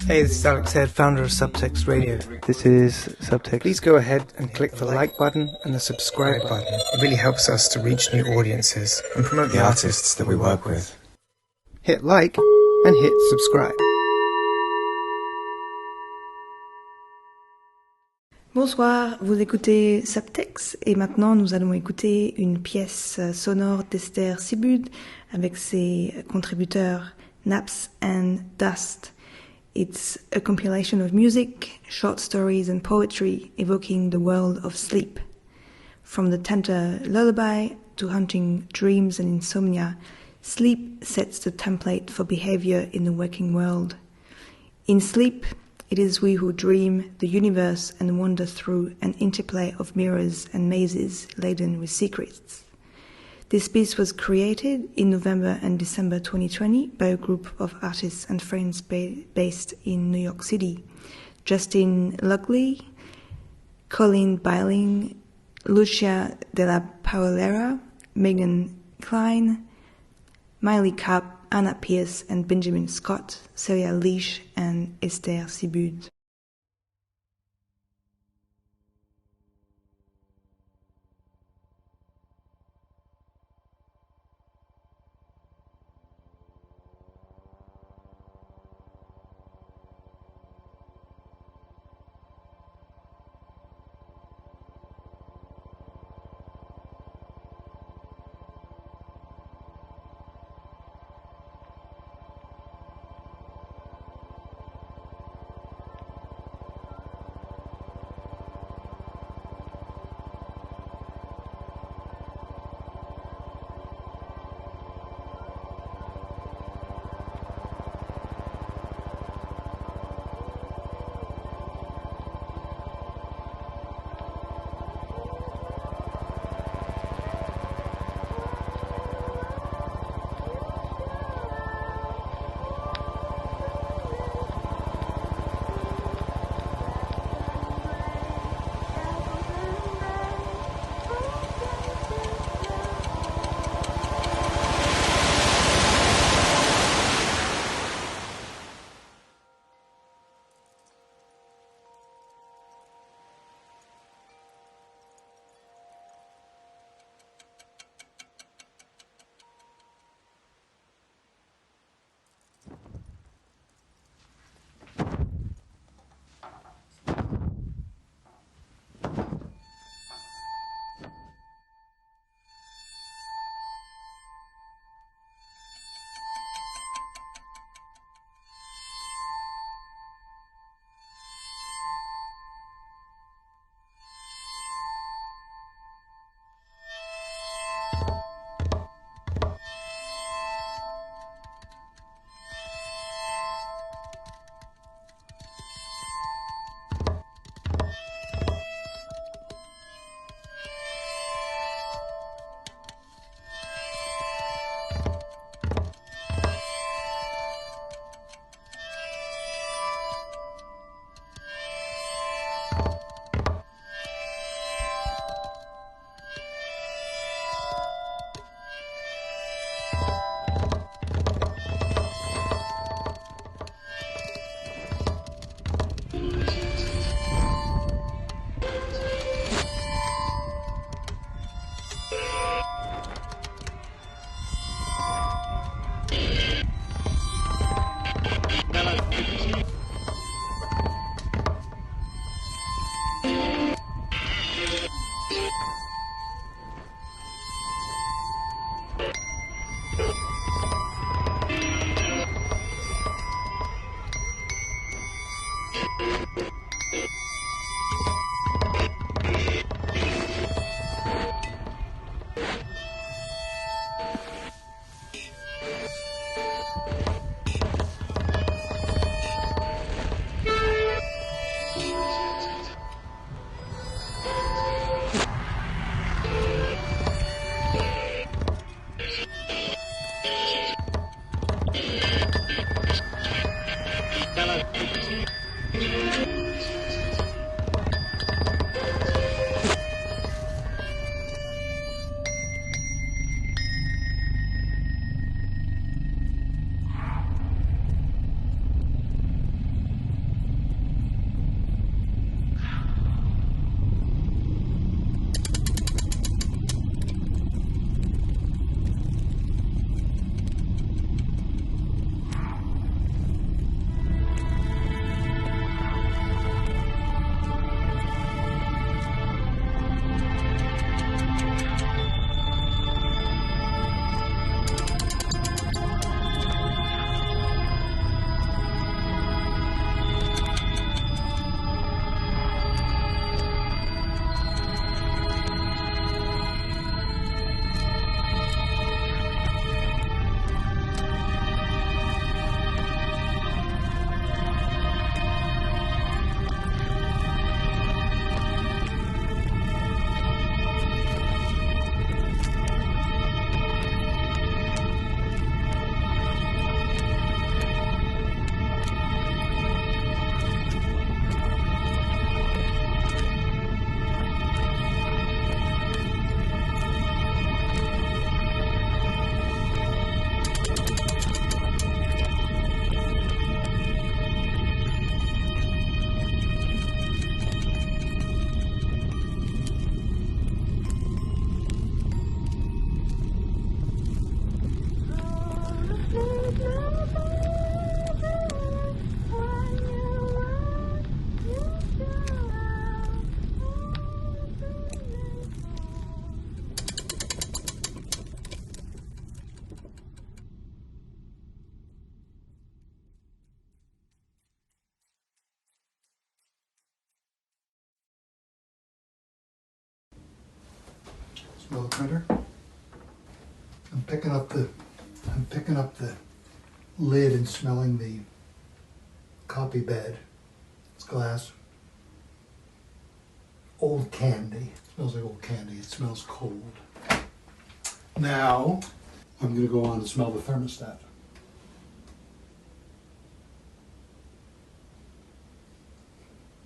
Hey, this is Alex Head, founder of Subtext Radio. This is Subtext. Please go ahead and click the like button and the subscribe button. It really helps us to reach new audiences and promote the artists that we work with. Hit like and hit subscribe. Bonsoir, vous écoutez Subtext et maintenant nous allons écouter une pièce sonore d'Esther Sibiude avec ses contributeurs NAPS and Dust. It's a compilation of music, short stories and poetry evoking the world of sleep. From the tender lullaby to haunting dreams and insomnia, sleep sets the template for behavior in the waking world. In sleep, it is we who dream the universe and wander through an interplay of mirrors and mazes laden with secrets. This piece was created in November and December 2020 by a group of artists and friends based in New York City. Justine Lugli, Colleen Billing, Lucia della Paolera, Cline, Millie Kapp, Anna Pierce and Benjamin Scott, Celia, Lesh and Esther Sibiude. Smell the printer. I'm picking up the lid and smelling the copy bed. It's glass. Old candy. It smells like old candy. It smells cold. Now, I'm going to go on and smell the thermostat.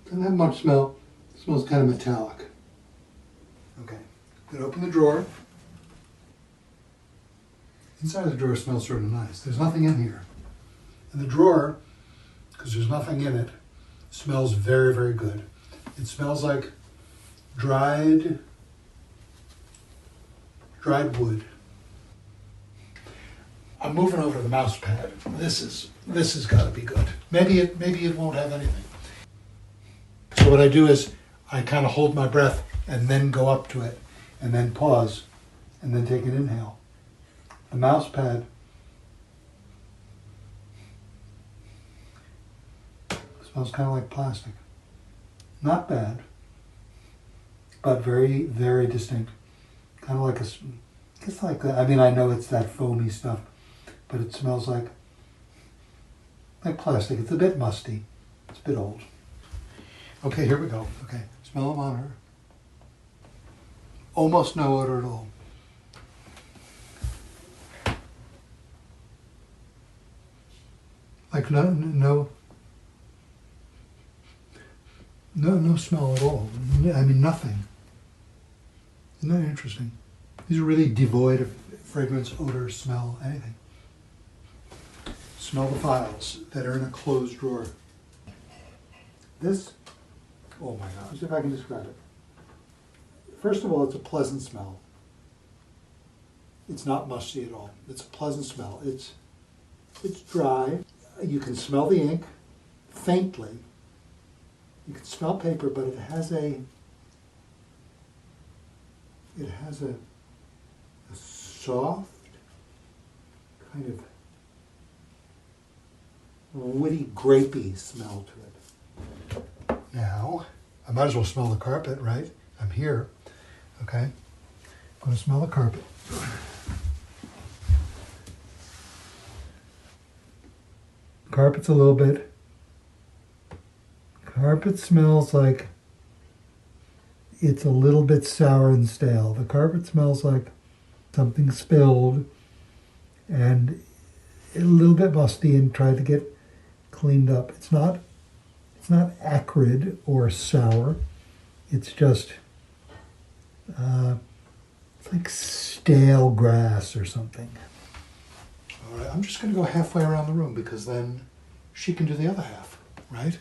Doesn't have much smell. It smells kind of metallic. Okay, I'm going to open the drawer. Inside of the drawer smells sort of nice. There's nothing in here. And the drawer, because there's nothing in it, smells very, very good. It smells like dried wood. I'm moving over to the mouse pad. This has got to be good. Maybe it won't have anything. So what I do is I kind of hold my breath and then go up to it and then pause and then take an inhale. The mouse pad smells kind of like plastic. Not bad, but very, very distinct. Kind of like it's like that. I mean, I know it's that foamy stuff, but it smells like plastic. It's a bit musty. It's a bit old. Okay, here we go. Okay, smell the monitor. Almost no odor at all. Like no smell at all. I mean, nothing. Isn't that interesting? These are really devoid of fragrance, odor, smell, anything. Smell the files that are in a closed drawer. This, oh my God, let's see if I can describe it. First of all, it's a pleasant smell. It's not musty at all. It's a pleasant smell. It's dry. You can smell the ink faintly. You can smell paper, but it has a soft, kind of woody, grapey smell to it. Now, I might as well smell the carpet, right? I'm here, okay? I'm going to smell the carpet. Carpet's a little bit. Carpet smells like it's a little bit sour and stale. The carpet smells like something spilled and a little bit musty and tried to get cleaned up. It's not acrid or sour. It's just it's like stale grass or something. All right, I'm just going to go halfway around the room because then she can do the other half, right?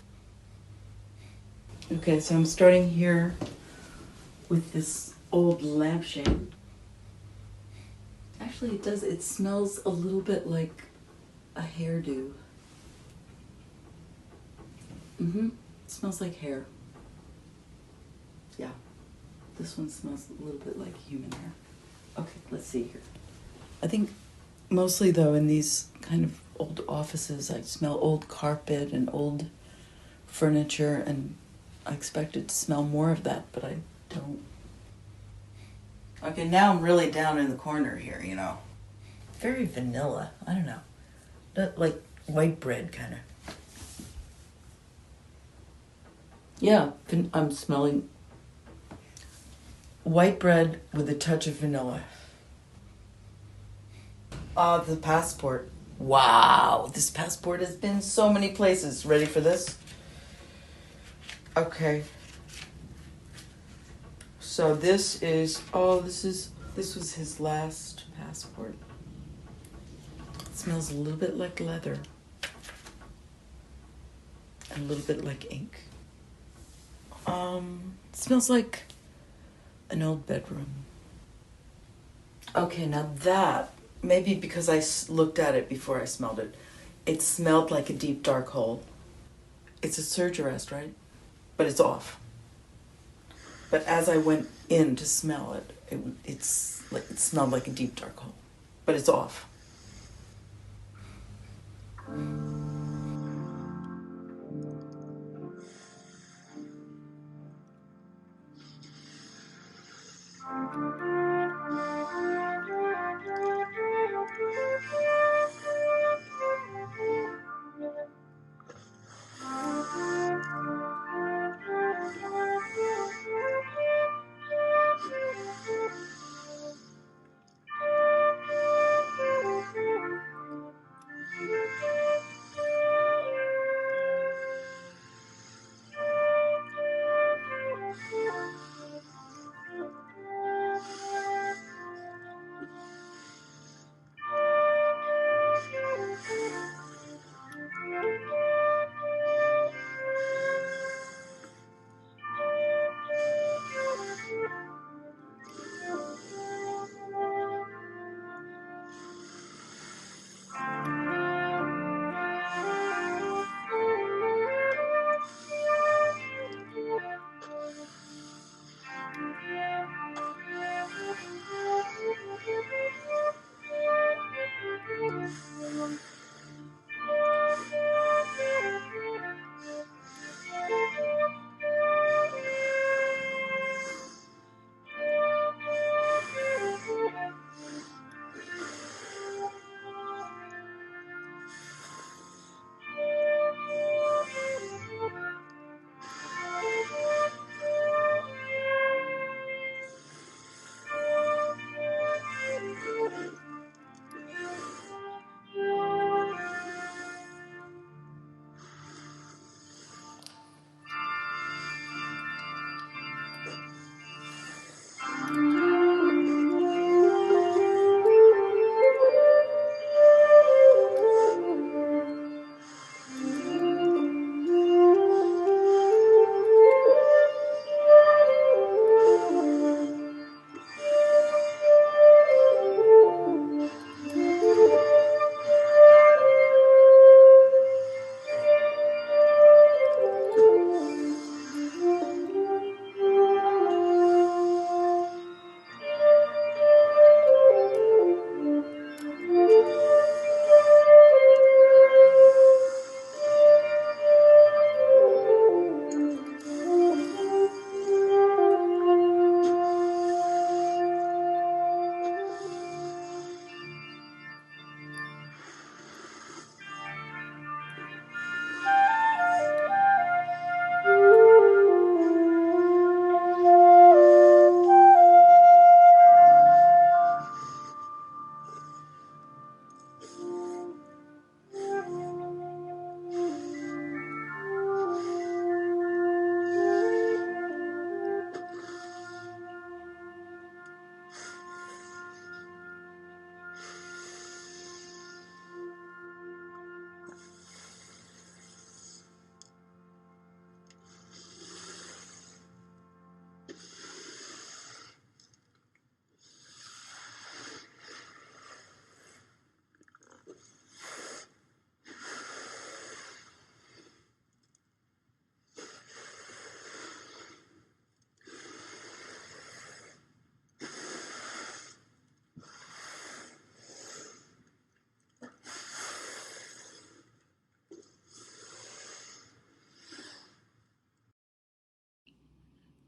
Okay, so I'm starting here with this old lampshade. Actually, it smells a little bit like a hairdo. It smells like hair. Yeah, this one smells a little bit like human hair. Okay, let's see here. I think mostly though in these kind of old offices, I smell old carpet and old furniture, and I expected to smell more of that, but I don't. Okay, now I'm really down in the corner here, you know. Very vanilla. I don't know. Like white bread, kind of. Yeah, I'm smelling white bread with a touch of vanilla. The passport. Wow, this passport has been so many places. Ready for this? Okay. So this was his last passport. It smells a little bit like leather. And a little bit like ink. It smells like an old bedroom. Okay, now that, maybe because I looked at it before I smelled it, it smelled like a deep dark hole. It's a surge arrest, right? But it's off. But as I went in to smell it, it smelled like a deep dark hole. But it's off.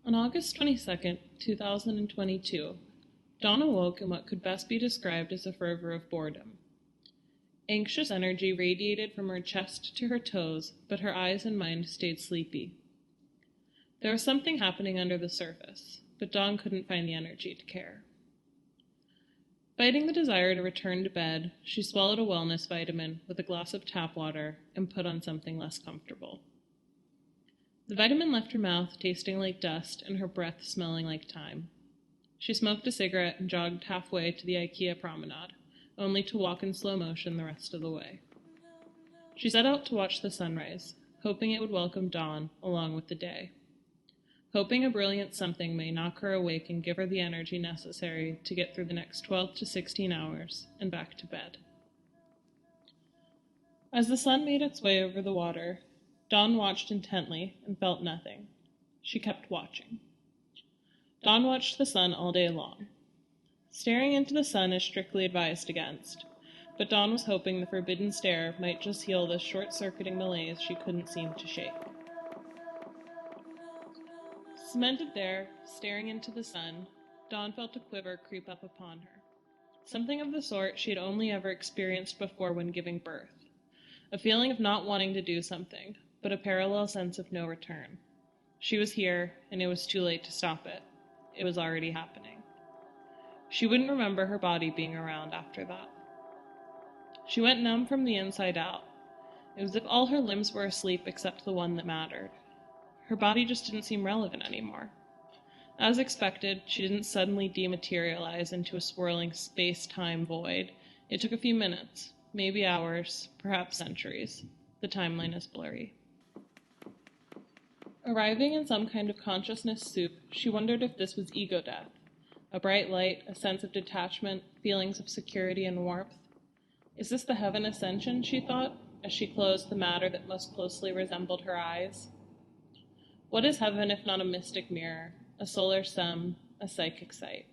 On August 22nd, 2022, Dawn awoke in what could best be described as a fervor of boredom. Anxious energy radiated from her chest to her toes, but her eyes and mind stayed sleepy. There was something happening under the surface, but Dawn couldn't find the energy to care. Fighting the desire to return to bed, she swallowed a wellness vitamin with a glass of tap water and put on something less comfortable. The vitamin left her mouth tasting like dust and her breath smelling like thyme. She smoked a cigarette and jogged halfway to the IKEA promenade, only to walk in slow motion the rest of the way. She set out to watch the sunrise, hoping it would welcome dawn along with the day, hoping a brilliant something may knock her awake and give her the energy necessary to get through the next 12 to 16 hours and back to bed. As the sun made its way over the water, Dawn watched intently and felt nothing. She kept watching. Dawn watched the sun all day long. Staring into the sun is strictly advised against, but Dawn was hoping the forbidden stare might just heal the short-circuiting malaise she couldn't seem to shake. Cemented there, staring into the sun, Dawn felt a quiver creep up upon her. Something of the sort she had only ever experienced before when giving birth. A feeling of not wanting to do something, but a parallel sense of no return. She was here, and it was too late to stop it. It was already happening. She wouldn't remember her body being around after that. She went numb from the inside out. It was as if all her limbs were asleep except the one that mattered. Her body just didn't seem relevant anymore. As expected, she didn't suddenly dematerialize into a swirling space-time void. It took a few minutes, maybe hours, perhaps centuries. The timeline is blurry. Arriving in some kind of consciousness soup, she wondered if this was ego death. A bright light, a sense of detachment, feelings of security and warmth. Is this the heaven ascension, she thought, as she closed the matter that most closely resembled her eyes? What is heaven if not a mystic mirror, a solar sum, a psychic sight?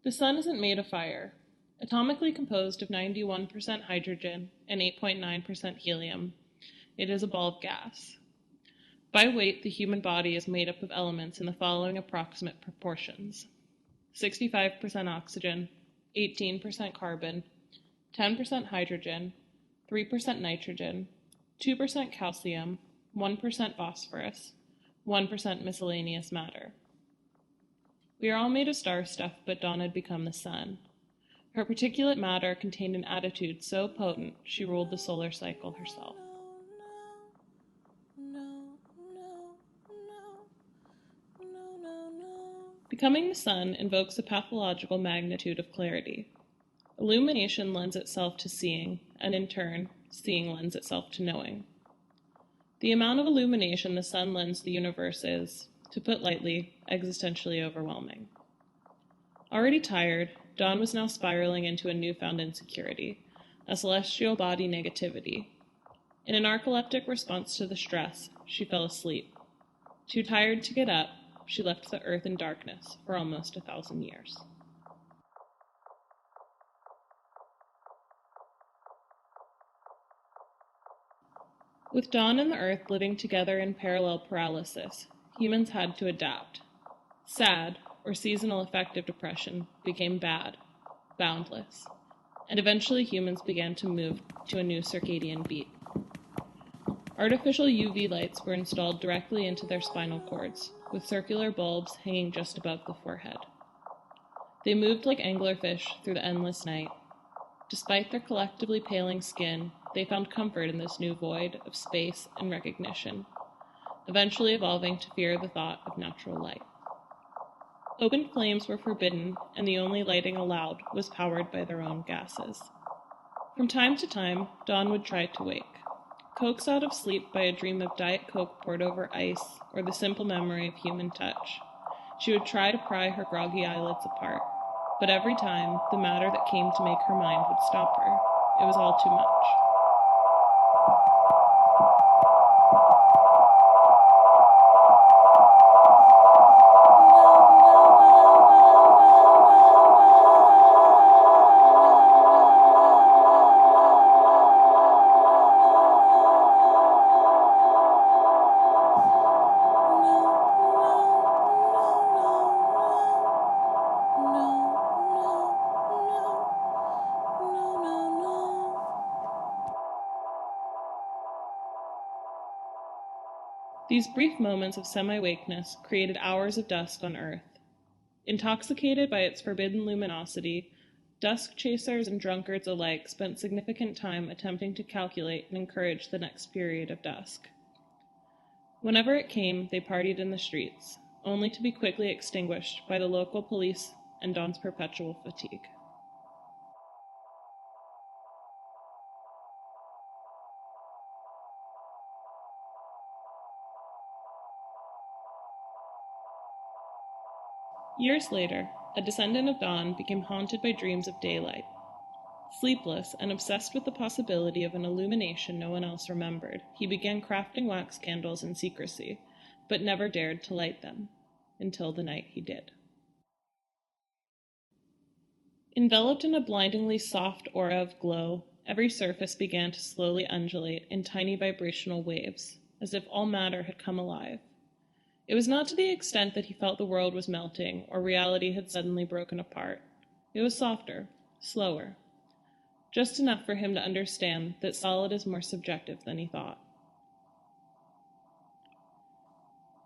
The sun isn't made of fire. Atomically composed of 91% hydrogen and 8.9% helium, it is a ball of gas. By weight, the human body is made up of elements in the following approximate proportions: 65% oxygen, 18% carbon, 10% hydrogen, 3% nitrogen, 2% calcium, 1% phosphorus, 1% miscellaneous matter. We are all made of star stuff, but Dawn had become the sun. Her particulate matter contained an attitude so potent she ruled the solar cycle herself. Becoming the sun invokes a pathological magnitude of clarity. Illumination lends itself to seeing, and in turn, seeing lends itself to knowing. The amount of illumination the sun lends the universe is, to put lightly, existentially overwhelming. Already tired, Dawn was now spiraling into a newfound insecurity, a celestial body negativity. In an narcoleptic response to the stress, she fell asleep. Too tired to get up, she left the earth in darkness for almost 1,000 years. With dawn and the earth living together in parallel paralysis, humans had to adapt. SAD, or seasonal affective depression, became bad, boundless, and eventually humans began to move to a new circadian beat. Artificial UV lights were installed directly into their spinal cords, with circular bulbs hanging just above the forehead. They moved like anglerfish through the endless night. Despite their collectively paling skin, they found comfort in this new void of space and recognition, eventually evolving to fear the thought of natural light. Open flames were forbidden, and the only lighting allowed was powered by their own gases. From time to time, Dawn would try to wake, coaxed out of sleep by a dream of Diet Coke poured over ice or the simple memory of human touch. She would try to pry her groggy eyelids apart, but every time, the matter that came to make her mind would stop her. It was all too much. These brief moments of semi-wakeness created hours of dusk on Earth. Intoxicated by its forbidden luminosity, dusk chasers and drunkards alike spent significant time attempting to calculate and encourage the next period of dusk. Whenever it came, they partied in the streets, only to be quickly extinguished by the local police and Dawn's perpetual fatigue. Years later, a descendant of Dawn became haunted by dreams of daylight. Sleepless and obsessed with the possibility of an illumination no one else remembered, he began crafting wax candles in secrecy, but never dared to light them, until the night he did. Enveloped in a blindingly soft aura of glow, every surface began to slowly undulate in tiny vibrational waves, as if all matter had come alive. It was not to the extent that he felt the world was melting or reality had suddenly broken apart. It was softer, slower, just enough for him to understand that solid is more subjective than he thought.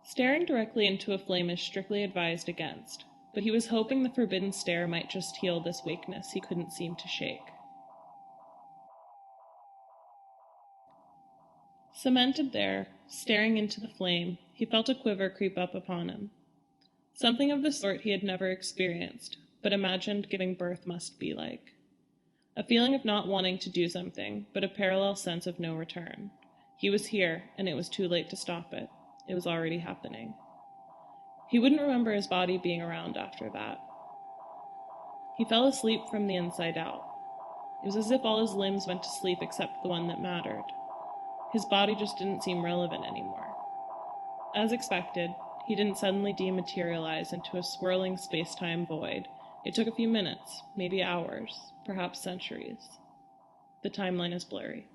Staring directly into a flame is strictly advised against, but he was hoping the forbidden stare might just heal this weakness he couldn't seem to shake. Cemented there, staring into the flame, he felt a quiver creep up upon him. Something of the sort he had never experienced, but imagined giving birth must be like. A feeling of not wanting to do something, but a parallel sense of no return. He was here, and it was too late to stop it. It was already happening. He wouldn't remember his body being around after that. He fell asleep from the inside out. It was as if all his limbs went to sleep except the one that mattered. His body just didn't seem relevant anymore. As expected, he didn't suddenly dematerialize into a swirling space-time void. It took a few minutes, maybe hours, perhaps centuries. The timeline is blurry.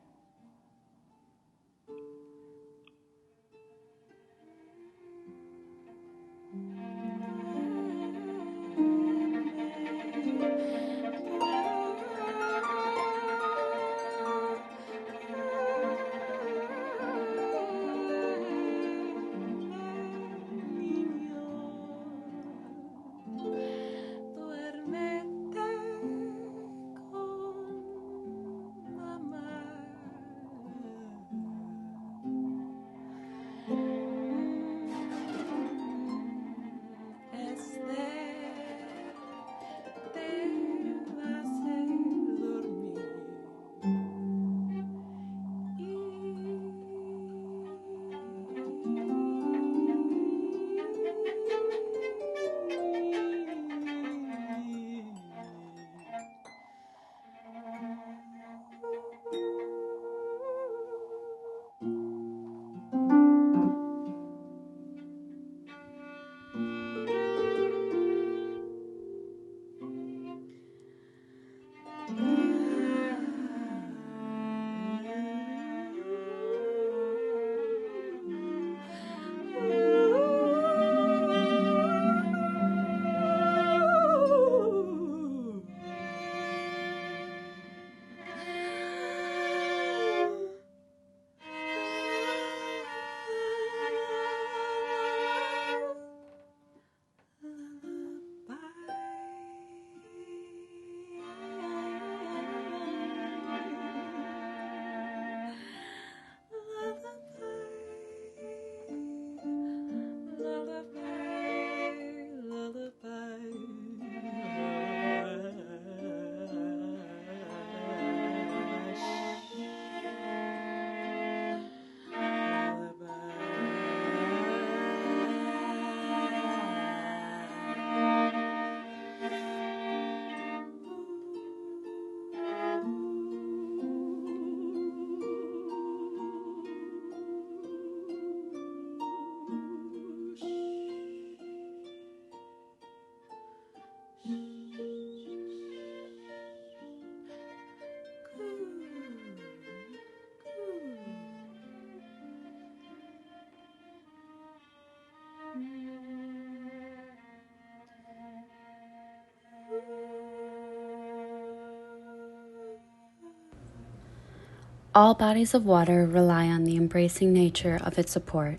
All bodies of water rely on the embracing nature of its support,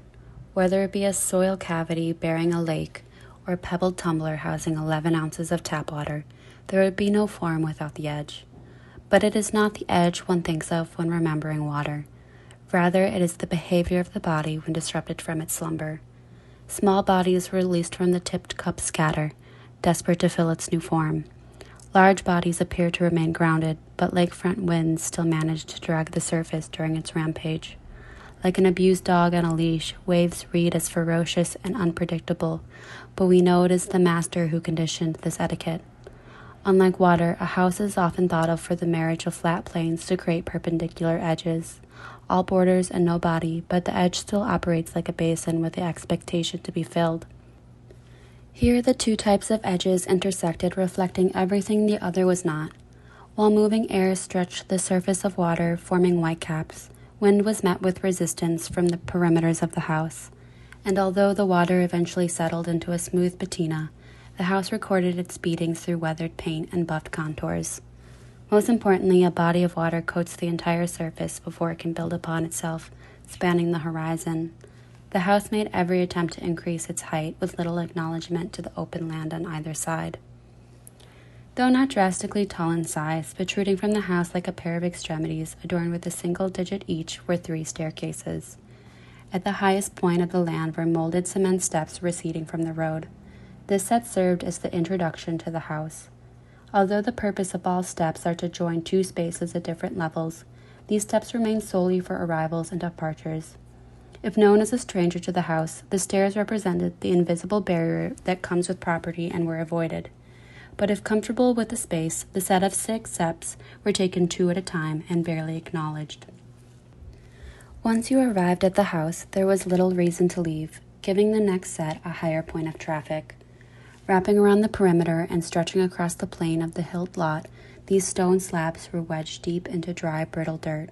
whether it be a soil cavity bearing a lake or a pebbled tumbler housing 11 ounces of tap water, there would be no form without the edge. But it is not the edge one thinks of when remembering water. Rather, it is the behavior of the body when disrupted from its slumber. Small bodies released from the tipped cup scatter, desperate to fill its new form. Large bodies appear to remain grounded, but lakefront winds still manage to drag the surface during its rampage. Like an abused dog on a leash, waves read as ferocious and unpredictable, but we know it is the master who conditioned this etiquette. Unlike water, a house is often thought of for the marriage of flat planes to create perpendicular edges. All borders and no body, but the edge still operates like a basin with the expectation to be filled. Here the two types of edges intersected, reflecting everything the other was not. While moving air stretched the surface of water, forming whitecaps, wind was met with resistance from the perimeters of the house, and although the water eventually settled into a smooth patina, the house recorded its beatings through weathered paint and buffed contours. Most importantly, a body of water coats the entire surface before it can build upon itself, spanning the horizon. The house made every attempt to increase its height with little acknowledgement to the open land on either side. Though not drastically tall in size, protruding from the house like a pair of extremities adorned with a single digit each were 3 staircases. At the highest point of the land were molded cement steps receding from the road. This set served as the introduction to the house. Although the purpose of all steps are to join 2 spaces at different levels, these steps remain solely for arrivals and departures. If known as a stranger to the house, the stairs represented the invisible barrier that comes with property and were avoided. But if comfortable with the space, the set of 6 steps were taken 2 at a time and barely acknowledged. Once you arrived at the house, there was little reason to leave, giving the next set a higher point of traffic. Wrapping around the perimeter and stretching across the plane of the hilled lot, these stone slabs were wedged deep into dry, brittle dirt.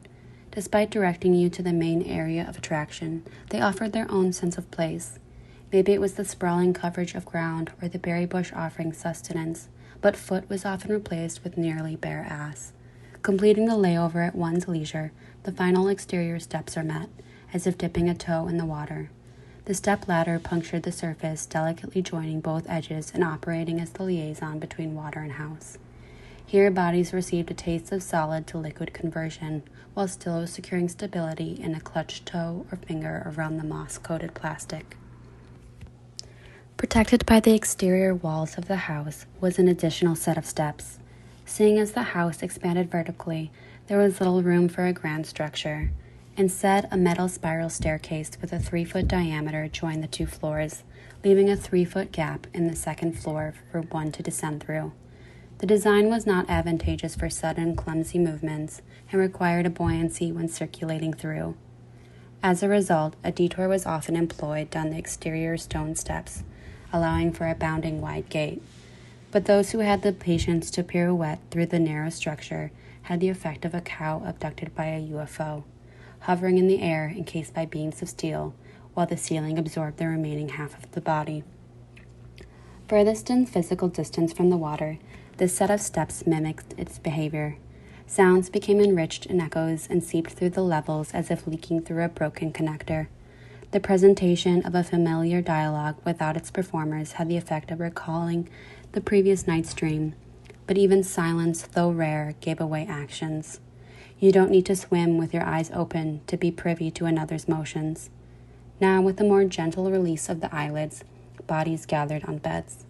Despite directing you to the main area of attraction, they offered their own sense of place. Maybe it was the sprawling coverage of ground or the berry bush offering sustenance, but foot was often replaced with nearly bare ass. Completing the layover at one's leisure, the final exterior steps are met, as if dipping a toe in the water. The step ladder punctured the surface, delicately joining both edges and operating as the liaison between water and house. Here, bodies received a taste of solid to liquid conversion, while still securing stability in a clutched toe or finger around the moss-coated plastic. Protected by the exterior walls of the house was an additional set of steps. Seeing as the house expanded vertically, there was little room for a grand structure. Instead, a metal spiral staircase with a 3-foot diameter joined the 2 floors, leaving a 3-foot gap in the second floor for one to descend through. The design was not advantageous for sudden, clumsy movements and required a buoyancy when circulating through. As a result, a detour was often employed down the exterior stone steps, allowing for a bounding wide gate. But those who had the patience to pirouette through the narrow structure had the effect of a cow abducted by a UFO, hovering in the air encased by beams of steel, while the ceiling absorbed the remaining half of the body. Furthest in physical distance from the water, this set of steps mimicked its behavior. Sounds became enriched in echoes and seeped through the levels as if leaking through a broken connector. The presentation of a familiar dialogue without its performers had the effect of recalling the previous night's dream, but even silence, though rare, gave away actions. You don't need to swim with your eyes open to be privy to another's motions. Now, with a more gentle release of the eyelids, bodies gathered on beds.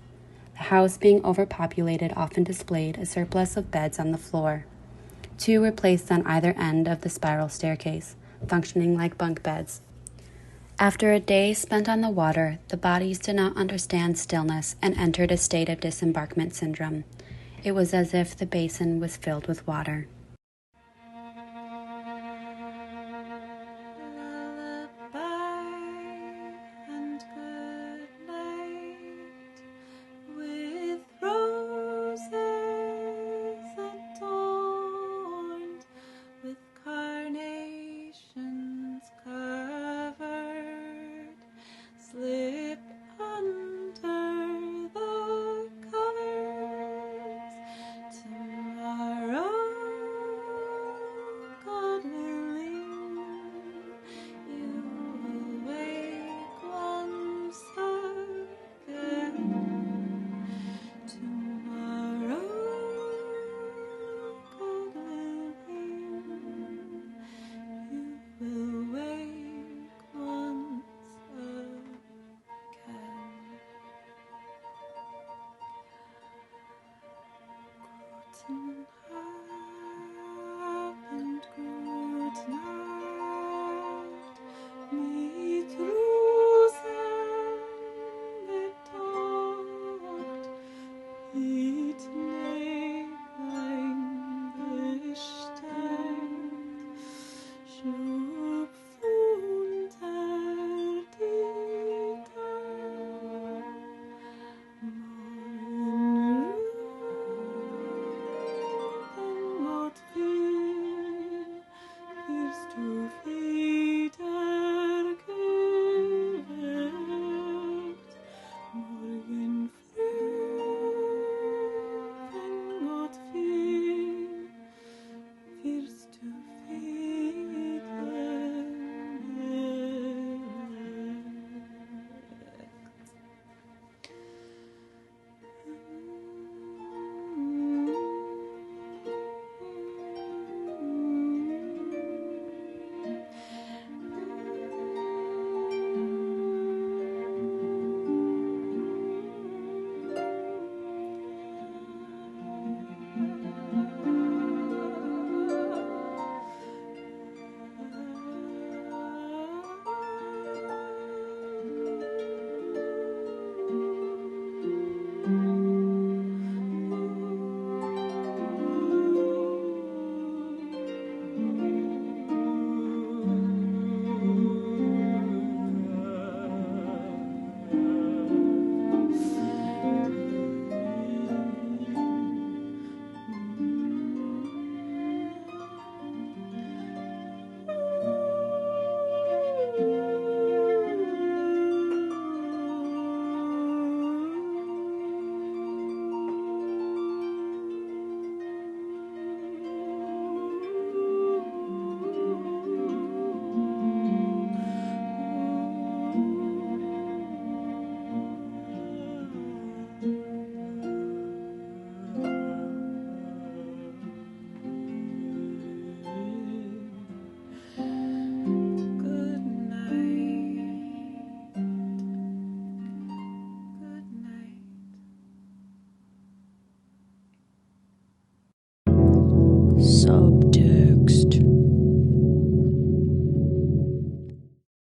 The house, being overpopulated, often displayed a surplus of beds on the floor. 2 were placed on either end of the spiral staircase, functioning like bunk beds. After a day spent on the water, the bodies did not understand stillness and entered a state of disembarkment syndrome. It was as if the basin was filled with water.